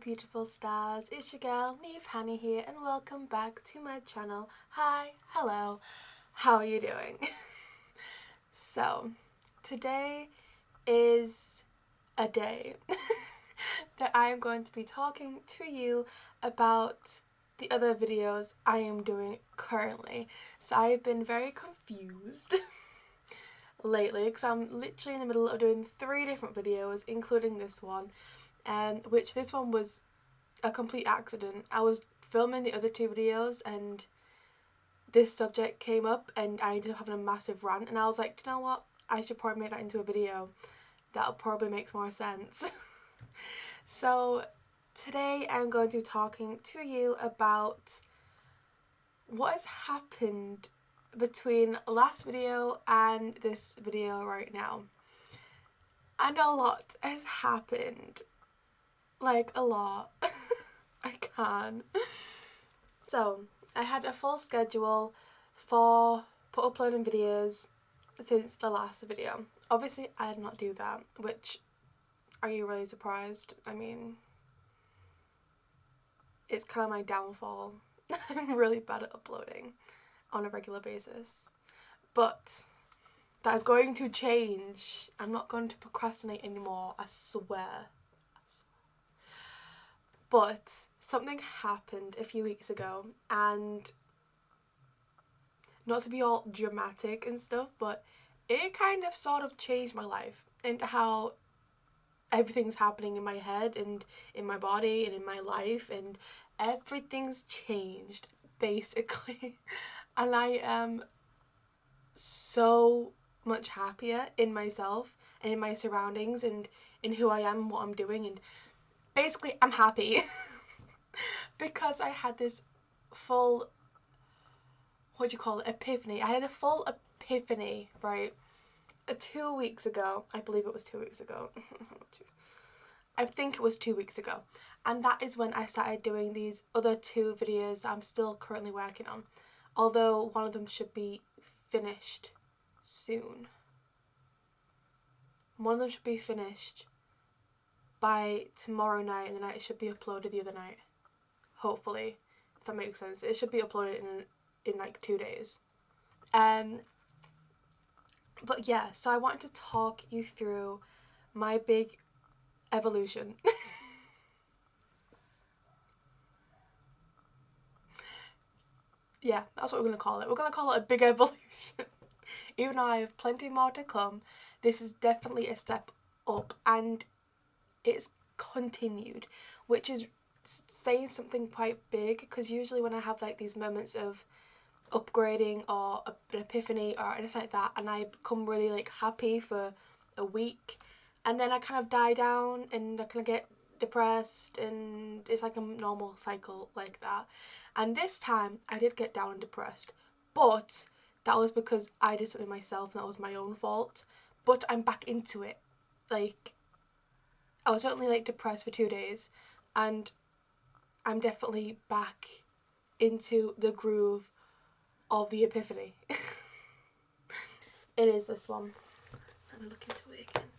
beautiful stars, it's your girl Epiphany here and welcome back to my channel. Hi, hello, how are you doing? So, today is a day that I am going to be talking to you about the other videos I am doing currently. So I've been very confused lately because I'm literally in the middle of doing 3 different videos, including this one. Which this one was a complete accident. I was filming the other 2 videos and this subject came up and I ended up having a massive rant, and I was like, do you know what, I should probably make that into a video. That'll probably make more sense. So today I'm going to be talking to you about what has happened between last video and this video right now. And a lot has happened. Like, a lot. I can. So, I had a full schedule for uploading videos since the last video. Obviously, I did not do that, which, are you really surprised? I mean, it's kind of my downfall. I'm really bad at uploading on a regular basis. But that is going to change. I'm not going to procrastinate anymore, I swear. But something happened a few weeks ago, and not to be all dramatic and stuff, but it kind of sort of changed my life into how everything's happening in my head and in my body and in my life, and everything's changed basically. And I am so much happier in myself and in my surroundings and in who I am and what I'm doing, and basically I'm happy because I had this full, what do you call it, epiphany. I had a full epiphany, right, 2 weeks ago. I believe it was 2 weeks ago. I think it was 2 weeks ago. And that is when I started doing these other 2 videos that I'm still currently working on. Although one of them should be finished soon. One of them should be finished by tomorrow night, and the night it should be uploaded the other night. Hopefully, if that makes sense. It should be uploaded in like 2 days. But yeah, so I wanted to talk you through my big evolution. Yeah, that's what we're going to call it. We're going to call it a big evolution. Even though I have plenty more to come, this is definitely a step up, and it's continued, which is saying something quite big, because usually when I have like these moments of upgrading or an epiphany or anything like that, and I become really like happy for a week, and then I kind of die down and I kind of get depressed, and it's like a normal cycle like that. And this time I did get down and depressed, but that was because I did something myself and that was my own fault. But I'm back into it. Like, I was certainly like depressed for 2 days, and I'm definitely back into the groove of the epiphany. It is this one. Let me look into it again.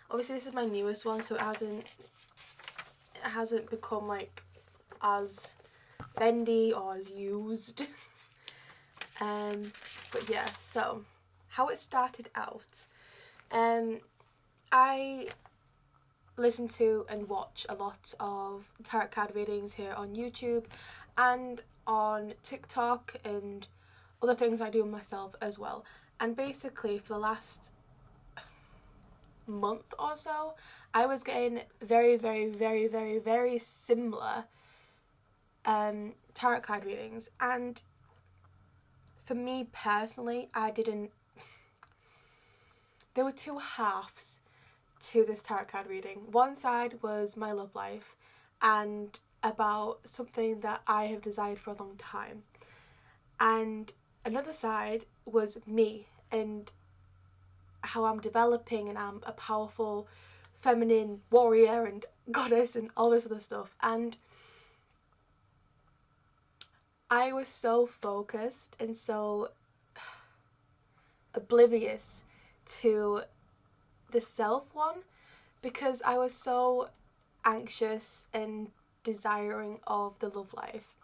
Obviously this is my newest one, so it hasn't become like as bendy or as used. But yeah, so how it started out. I listen to and watch a lot of tarot card readings here on YouTube and on TikTok and other things I do myself as well. And basically for the last month or so, I was getting very, very, very, very, very similar tarot card readings. And for me personally, there were 2 halves to this tarot card reading. One side was my love life and about something that I have desired for a long time, and another side was me and how I'm developing, and I'm a powerful feminine warrior and goddess and all this other stuff. And I was so focused and so oblivious to the self one, because I was so anxious and desiring of the love life.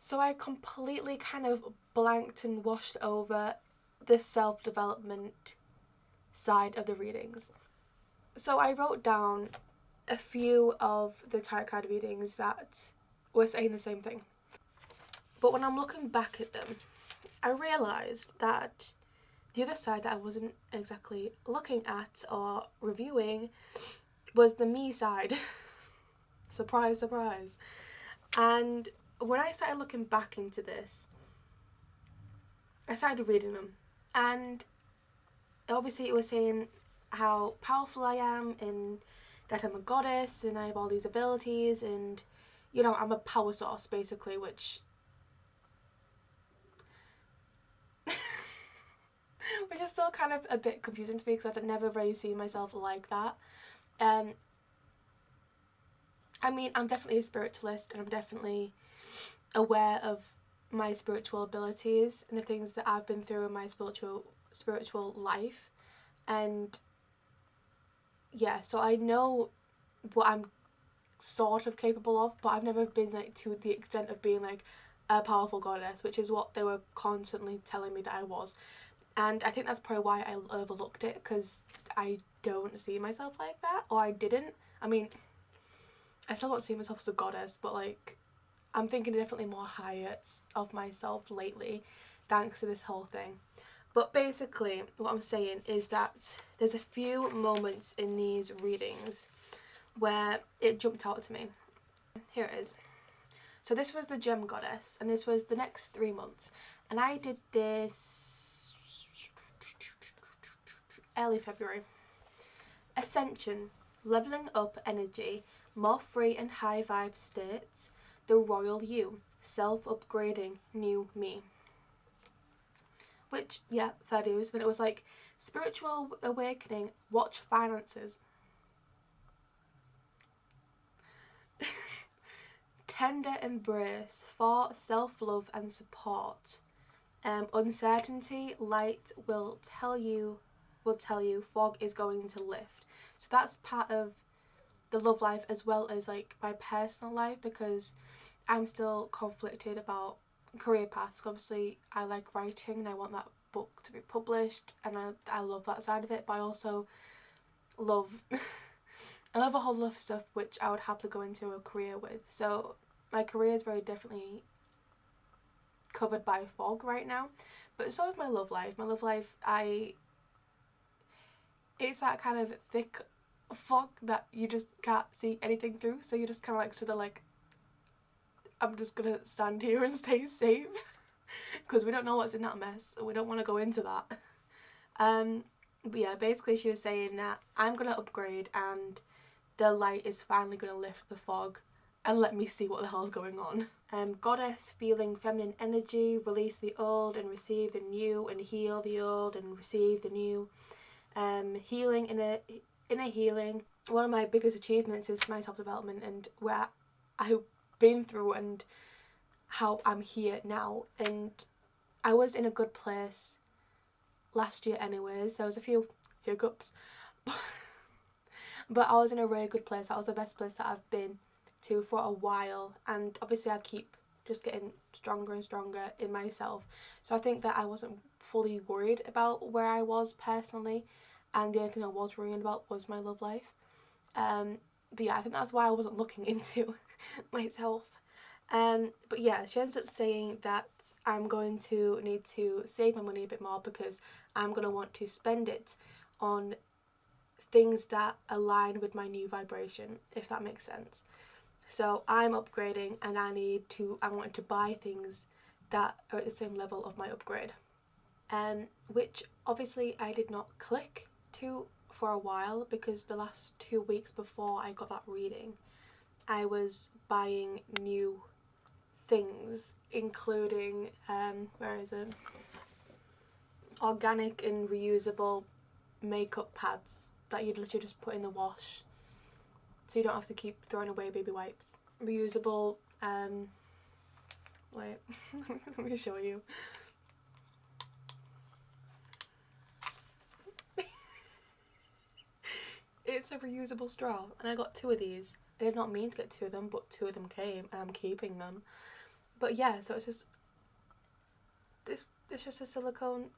So I completely kind of blanked and washed over the self-development side of the readings. So I wrote down a few of the tarot card readings that were saying the same thing. But when I'm looking back at them, I realised that the other side that I wasn't exactly looking at or reviewing was the me side. Surprise, surprise. And when I started looking back into this, I started reading them. And obviously it was saying how powerful I am and that I'm a goddess and I have all these abilities and, you know, I'm a power source basically, which is still kind of a bit confusing to me because I've never really seen myself like that. I mean, I'm definitely a spiritualist and I'm definitely aware of my spiritual abilities and the things that I've been through in my spiritual life. And yeah, so I know what I'm sort of capable of, but I've never been like to the extent of being like a powerful goddess, which is what they were constantly telling me that I was. And I think that's probably why I overlooked it, because I don't see myself like that, or I didn't. I mean, I still don't see myself as a goddess, but like I'm thinking definitely more higher of myself lately thanks to this whole thing. But basically what I'm saying is that there's a few moments in these readings where it jumped out to me. Here it is. So this was the Gem Goddess, and this was the next 3 months, and I did this early February. Ascension, leveling up energy, more free and high vibe states, the royal you, self-upgrading, new me. Which, yeah, fair dues. Then it was like, spiritual awakening, watch finances. Tender embrace for self-love and support. Uncertainty, light will tell you, fog is going to lift. So that's part of the love life as well as like my personal life, because I'm still conflicted about career paths. Obviously I like writing and I want that book to be published and I love that side of it, but I also love I love a whole lot of stuff which I would happily go into a career with. So my career is very definitely covered by fog right now, but so is my love life. My love life, it's that kind of thick fog that you just can't see anything through, so you're just kind of like sort of like, I'm just gonna stand here and stay safe because we don't know what's in that mess, so we don't want to go into that. But yeah, basically she was saying that I'm gonna upgrade and the light is finally gonna lift the fog and let me see what the hell's going on. Goddess, feeling feminine energy, release the old and receive the new, and heal the old and receive the new. Healing, inner healing. One of my biggest achievements is my self-development and where I've been through and how I'm here now. And I was in a good place last year anyways. There was a few hiccups, but I was in a really good place. That was the best place that I've been to for a while, and obviously I keep just getting stronger and stronger in myself. So I think that I wasn't fully worried about where I was personally, and the only thing I was worrying about was my love life. But yeah, I think that's why I wasn't looking into myself. But yeah, she ends up saying that I'm going to need to save my money a bit more because I'm going to want to spend it on things that align with my new vibration, if that makes sense. So I'm upgrading and I wanted to buy things that are at the same level of my upgrade. Which obviously I did not click to for a while, because the last 2 weeks before I got that reading, I was buying new things, including, organic and reusable makeup pads that you'd literally just put in the wash, so you don't have to keep throwing away baby wipes. Reusable, wait, let me show you. it's a reusable straw, and I got 2 of these. I did not mean to get 2 of them, but 2 of them came, and I'm keeping them. But yeah, so it's just it's just a silicone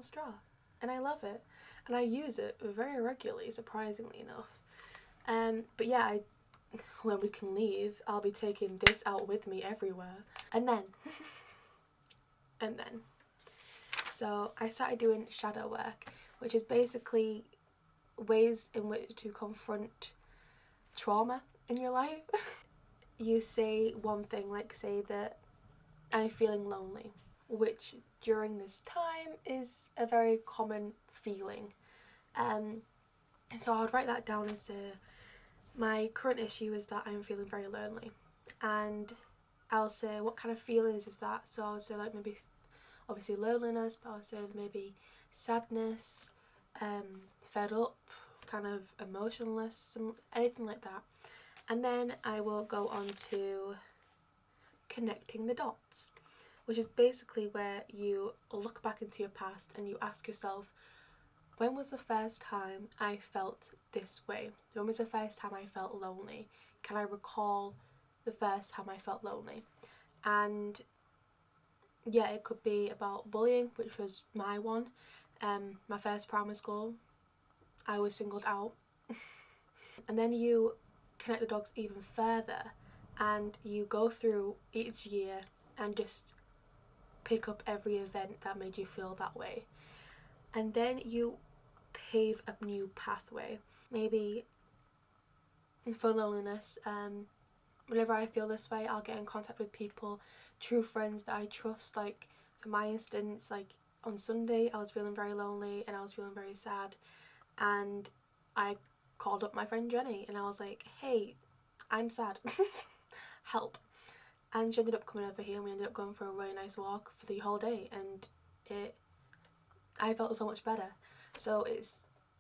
straw, and I love it, and I use it very regularly, surprisingly enough. But yeah, when we can leave, I'll be taking this out with me everywhere, and then so I started doing shadow work, which is basically ways in which to confront trauma in your life. You say one thing, like say that I'm feeling lonely, which during this time is a very common feeling. So I would write that down as my current issue is that I'm feeling very lonely, and I'll say what kind of feelings is that. So I'll say like maybe obviously loneliness, but I'll say maybe sadness, fed up, kind of emotionless, anything like that. And then I will go on to connecting the dots, which is basically where you look back into your past and you ask yourself, when was the first time I felt this way? When was the first time I felt lonely? Can I recall the first time I felt lonely? And yeah, it could be about bullying, which was my one. My first primary school, I was singled out. And then you connect the dots even further, and you go through each year and just pick up every event that made you feel that way. And then you pave a new pathway. Maybe for loneliness, whenever I feel this way, I'll get in contact with people, true friends that I trust. Like in my instance, like on Sunday I was feeling very lonely and I was feeling very sad, and I called up my friend Jenny and I was like, hey, I'm sad, help. And she ended up coming over here and we ended up going for a really nice walk for the whole day, and I felt so much better. So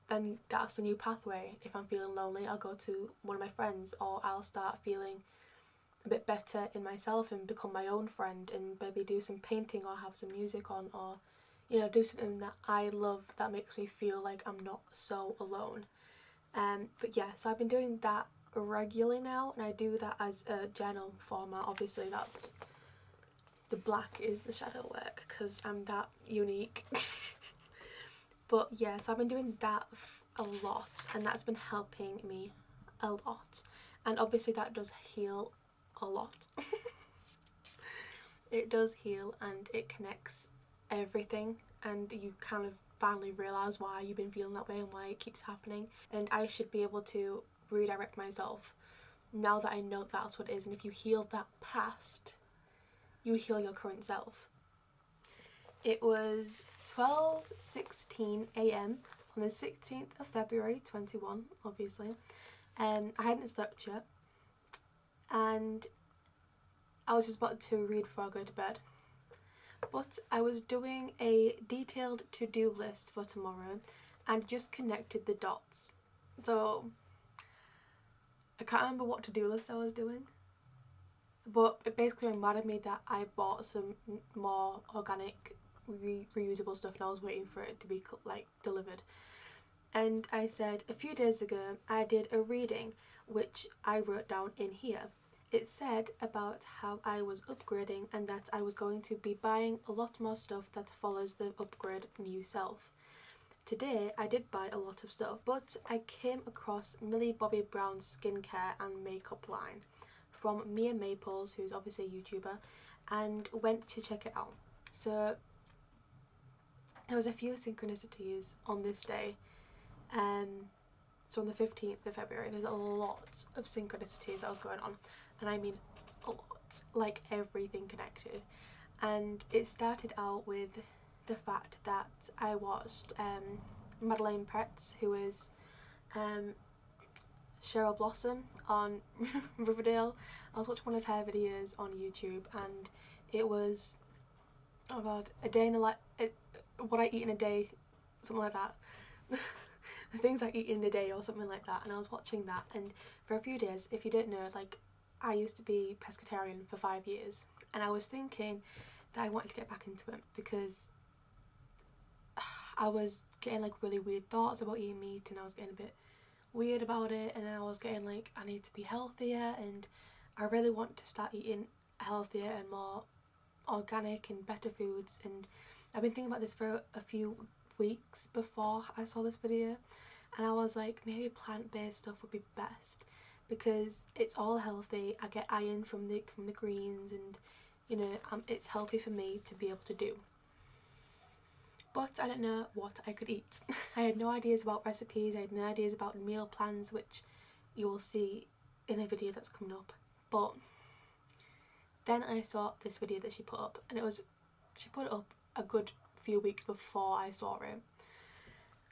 then that's the new pathway. If I'm feeling lonely, I'll go to one of my friends, or I'll start feeling a bit better in myself and become my own friend and maybe do some painting or have some music on, or do something that I love that makes me feel like I'm not so alone. But yeah, so I've been doing that regularly now, and I do that as a journal format. Obviously that's the black is the shadow work because I'm that unique. But yeah, so I've been doing that a lot, and that's been helping me a lot, and obviously that does heal a lot. It does heal and it connects everything, and you kind of finally realise why you've been feeling that way and why it keeps happening, and I should be able to redirect myself now that I know that's what it is. And if you heal that past, you heal your current self. It was 12:16 a.m. on the 16th of February 21, obviously. I hadn't slept yet, and I was just about to read before I go to bed. But I was doing a detailed to-do list for tomorrow and just connected the dots. So I can't remember what to-do list I was doing, but it basically reminded me that I bought some more organic reusable stuff and I was waiting for it to be delivered. And I said a few days ago I did a reading which I wrote down in here. It said about how I was upgrading and that I was going to be buying a lot more stuff that follows the upgrade new self. Today I did buy a lot of stuff, but I came across Millie Bobby Brown's skincare and makeup line from Mia Maples, who's obviously a YouTuber, and went to check it out. So there was a few synchronicities on this day. So on the 15th of February, there's a lot of synchronicities that was going on, and I mean a lot, like everything connected. And it started out with the fact that I watched Madeleine Pretz, who is Cheryl Blossom on Riverdale. I was watching one of her videos on YouTube, and it was, oh god, a day in a life, what I eat in a day, something like that. The things I eat in a day or something like that. And I was watching that, and for a few days, if you don't know, like, I used to be pescatarian for 5 years, and I was thinking that I wanted to get back into it because I was getting like really weird thoughts about eating meat, and I was getting a bit weird about it, and then I was getting like, I need to be healthier, and I really want to start eating healthier and more organic and better foods. And I've been thinking about this for a few weeks before I saw this video, and I was like, maybe plant-based stuff would be best because it's all healthy. I get iron from the greens, and you know, it's healthy for me to be able to do. But I didn't know what I could eat. I had no ideas about recipes, I had no ideas about meal plans, which you will see in a video that's coming up. But then I saw this video that she put up, and she put it up a good few weeks before I saw it.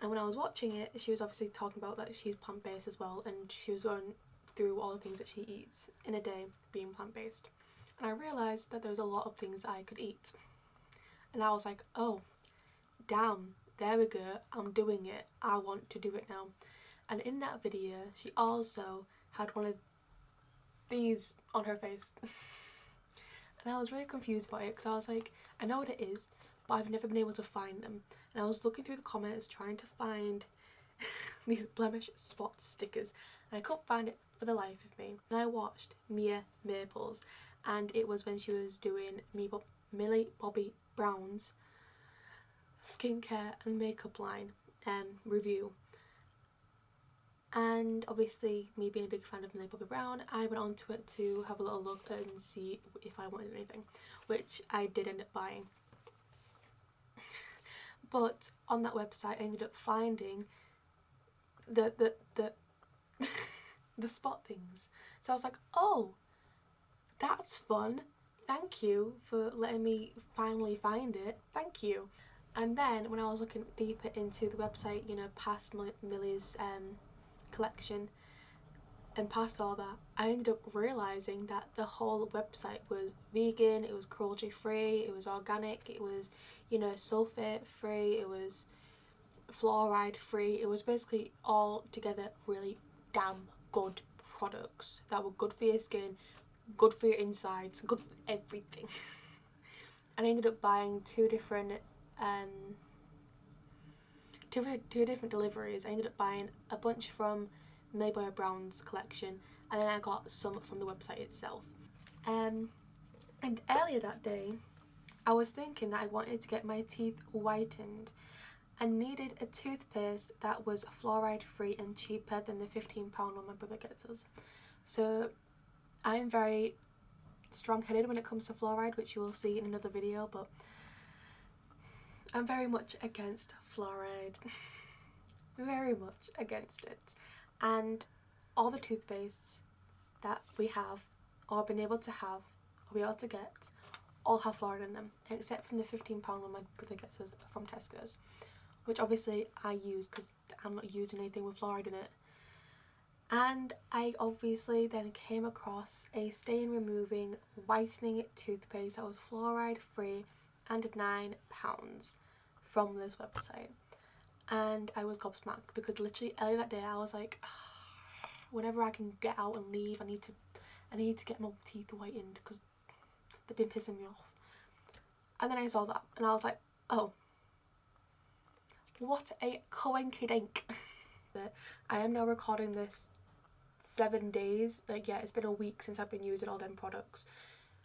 And when I was watching it, she was obviously talking about that she's plant-based as well, and she was going through all the things that she eats in a day being plant-based. And I realised that there was a lot of things I could eat. And I was like, oh, damn, there we go, I'm doing it, I want to do it now. And in that video, she also had one of these on her face. And I was really confused about it because I was like, I know what it is, but I've never been able to find them. And I was looking through the comments trying to find these blemish spot stickers, and I couldn't find it for the life of me. And I watched Mia Maples, and it was when she was doing Millie Bobby Brown's skincare and makeup line review. And obviously, me being a big fan of Millie Bobby Brown, I went onto it to have a little look and see if I wanted anything, which I did end up buying. But on that website, I ended up finding the the spot things. So I was like, oh, that's fun. Thank you for letting me finally find it. Thank you. And then when I was looking deeper into the website, you know, past Millie's collection and past all that, I ended up realising that the whole website was vegan, it was cruelty free, it was organic, it was, you know, sulfate free, it was fluoride free. It was basically all together really damn good products that were good for your skin, good for your insides, good for everything. And I ended up buying two different deliveries. I ended up buying a bunch from Millie Bobby Brown's collection, and then I got some from the website itself. And earlier that day, I was thinking that I wanted to get my teeth whitened and needed a toothpaste that was fluoride free and cheaper than the £15 one my brother gets us. So I'm very strong-headed when it comes to fluoride, which you will see in another video, but I'm very much against fluoride. Very much against it. And all the toothpastes that we have, or been able to have, or be able to get, all have fluoride in them, except from the £15 one my brother gets us from Tesco's, which obviously I use because I'm not using anything with fluoride in it. And I obviously then came across a stain removing whitening toothpaste that was fluoride free and £9 from this website. And I was gobsmacked because literally earlier that day I was like, whenever I can get out and leave, I need to get my teeth whitened because they've been pissing me off. And then I saw that and I was like, oh, what a coinkydink. But I am now recording this 7 days, like, yeah, it's been a week since I've been using all them products,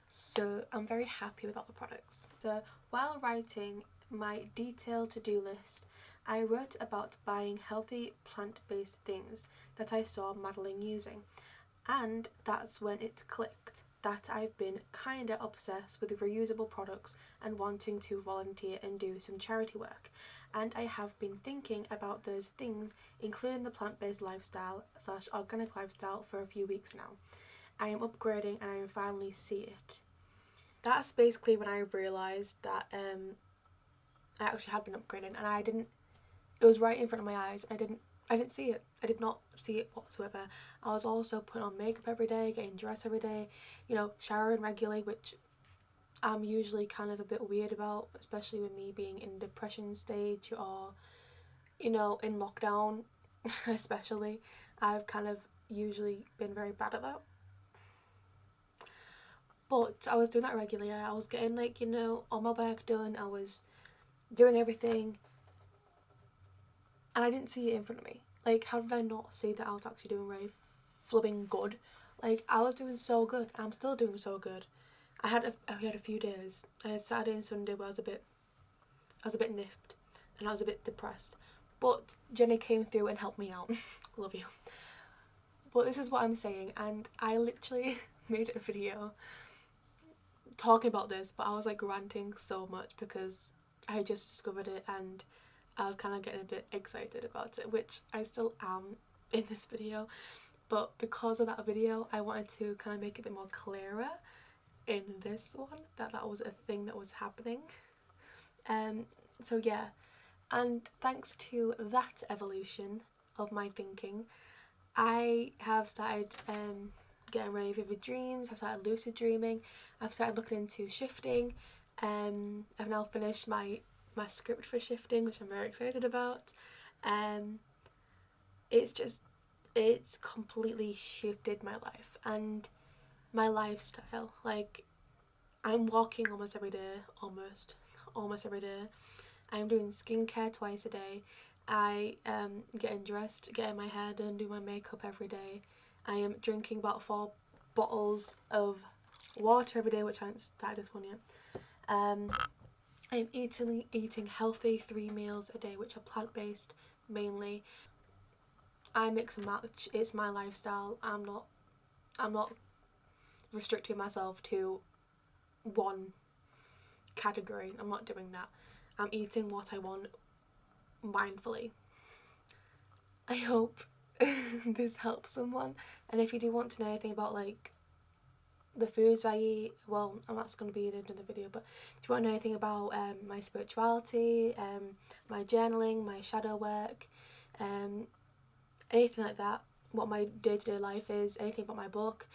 so I'm very happy with all the products. So while writing my detailed to-do list, I wrote about buying healthy plant-based things that I saw Madeline using, and that's when it clicked that I've been kinda obsessed with reusable products and wanting to volunteer and do some charity work. And I have been thinking about those things, including the plant-based lifestyle / organic lifestyle, for a few weeks now. I am upgrading and I finally see it. That's basically when I realised that I actually had been upgrading, and it was right in front of my eyes. I didn't see it. I did not see it whatsoever. I was also putting on makeup every day, getting dressed every day, you know, showering regularly, which I'm usually kind of a bit weird about, especially with me being in depression stage or, you know, in lockdown especially. I've kind of usually been very bad at that. But I was doing that regularly. I was getting, like, you know, all my work done. I was doing everything and I didn't see it in front of me. Like, how did I not see that I was actually doing really flipping good? Like, I was doing so good. I'm still doing so good. I had a few days. I had Saturday and Sunday where I was a bit nipped, and I was a bit depressed. But Jenny came through and helped me out. Love you. But this is what I'm saying, and I literally made a video talking about this, but I was like ranting so much because I had just discovered it and I was kind of getting a bit excited about it, which I still am in this video. But because of that video, I wanted to kind of make it a bit more clearer in this one that was a thing that was happening. So yeah, and thanks to that evolution of my thinking, I have started getting really vivid dreams. I've started lucid dreaming. I've started looking into shifting. I've now finished my script for shifting, which I'm very excited about. It's completely shifted my life and my lifestyle. Like, I'm walking almost every day, almost every day. I'm doing skincare twice a day. I am getting dressed, getting my hair done, do my makeup every day. I am drinking about 4 bottles of water every day, which I haven't started this one yet. I am eating healthy 3 meals a day, which are plant-based mainly. I mix and match. It's my lifestyle. I'm not restricting myself to one category. I'm not doing that. I'm eating what I want mindfully. I hope this helps someone, and if you do want to know anything about like the foods I eat, well, that's going to be in another video, but if you want to know anything about my spirituality, my journaling, my shadow work, anything like that, what my day-to-day life is, anything about my book,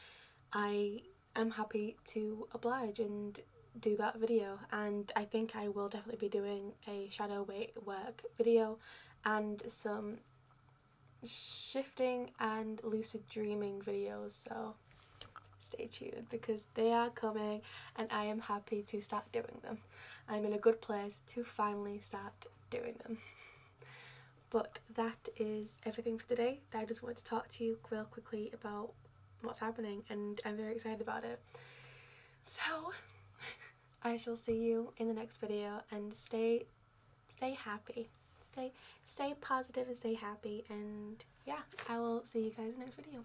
I am happy to oblige and do that video. And I think I will definitely be doing a shadow work video and some shifting and lucid dreaming videos, so stay tuned because they are coming and I am happy to start doing them. I'm in a good place to finally start doing them. But that is everything for today. I just wanted to talk to you real quickly about what's happening, and I'm very excited about it. So I shall see you in the next video, and stay happy. Stay positive and stay happy, and yeah, I will see you guys in the next video.